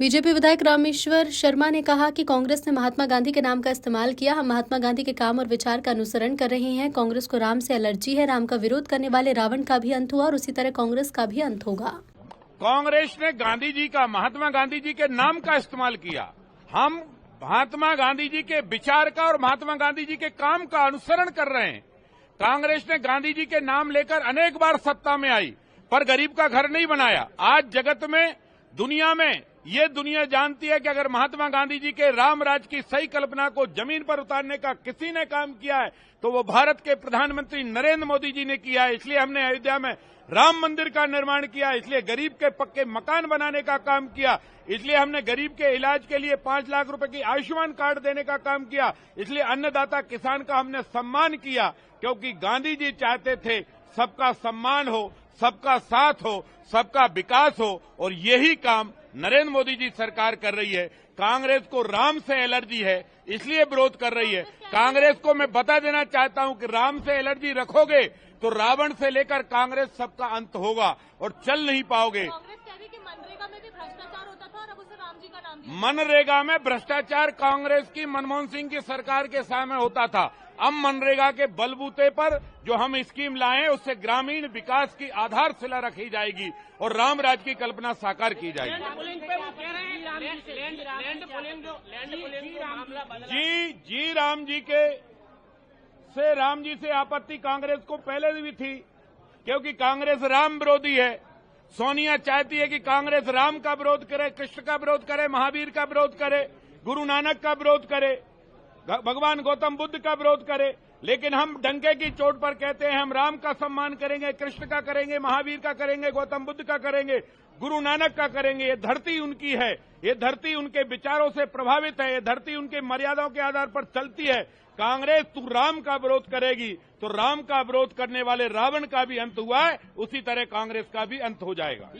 BJP विधायक रामेश्वर शर्मा ने कहा कि कांग्रेस ने महात्मा गांधी के नाम का इस्तेमाल किया। हम महात्मा गांधी के काम और विचार का अनुसरण कर रहे हैं। कांग्रेस को राम से एलर्जी है। राम का विरोध करने वाले रावण का भी अंत हुआ और उसी तरह कांग्रेस का भी अंत होगा। कांग्रेस ने गांधी जी का, महात्मा गांधी जी के नाम का इस्तेमाल किया। हम महात्मा गांधी जी के विचार का और महात्मा गांधी जी के काम का अनुसरण कर रहे हैं। कांग्रेस ने गांधी जी के नाम लेकर अनेक बार सत्ता में आई, पर गरीब का घर नहीं बनाया। आज जगत में, दुनिया में ये दुनिया जानती है कि अगर महात्मा गांधी जी के राम राज की सही कल्पना को जमीन पर उतारने का किसी ने काम किया है तो वो भारत के प्रधानमंत्री नरेंद्र मोदी जी ने किया है। इसलिए हमने अयोध्या में राम मंदिर का निर्माण किया, इसलिए गरीब के पक्के मकान बनाने का काम किया, इसलिए हमने गरीब के इलाज के लिए 5 लाख रुपए की आयुष्मान कार्ड देने का काम किया, इसलिए अन्नदाता किसान का हमने सम्मान किया, क्योंकि गांधी जी चाहते थे सबका सम्मान हो, सबका साथ हो, सबका विकास हो, और यही काम नरेंद्र मोदी जी सरकार कर रही है। कांग्रेस को राम से एलर्जी है, इसलिए विरोध कर रही है। कांग्रेस को मैं बता देना चाहता हूं कि राम से एलर्जी रखोगे तो रावण से लेकर कांग्रेस सबका अंत होगा और चल नहीं पाओगे। कांग्रेस कह रही कि मनरेगा में भी भ्रष्टाचार होता था और अब उसे राम जी का नाम दिया। मनरेगा में भ्रष्टाचार कांग्रेस की, मनमोहन सिंह की सरकार के समय होता था। अब मनरेगा के बलबूते पर जो हम स्कीम लाए उससे ग्रामीण विकास की आधारशिला रखी जाएगी और राम राज की कल्पना साकार की जाएगी। जी राम जी से आपत्ति कांग्रेस को पहले भी थी, क्योंकि कांग्रेस राम विरोधी है। सोनिया चाहती है कि कांग्रेस राम का विरोध करे, कृष्ण का विरोध करे, महावीर का विरोध करे, गुरु नानक का विरोध करे, भगवान गौतम बुद्ध का विरोध करे। लेकिन हम डंके की चोट पर कहते हैं हम राम का सम्मान करेंगे, कृष्ण का करेंगे, महावीर का करेंगे, गौतम बुद्ध का करेंगे, गुरु नानक का करेंगे। ये धरती उनकी है, ये धरती उनके विचारों से प्रभावित है, ये धरती उनके मर्यादाओं के आधार पर चलती है। कांग्रेस तू राम का विरोध करेगी तो राम का विरोध करने वाले रावण का भी अंत हुआ है, उसी तरह कांग्रेस का भी अंत हो जाएगा।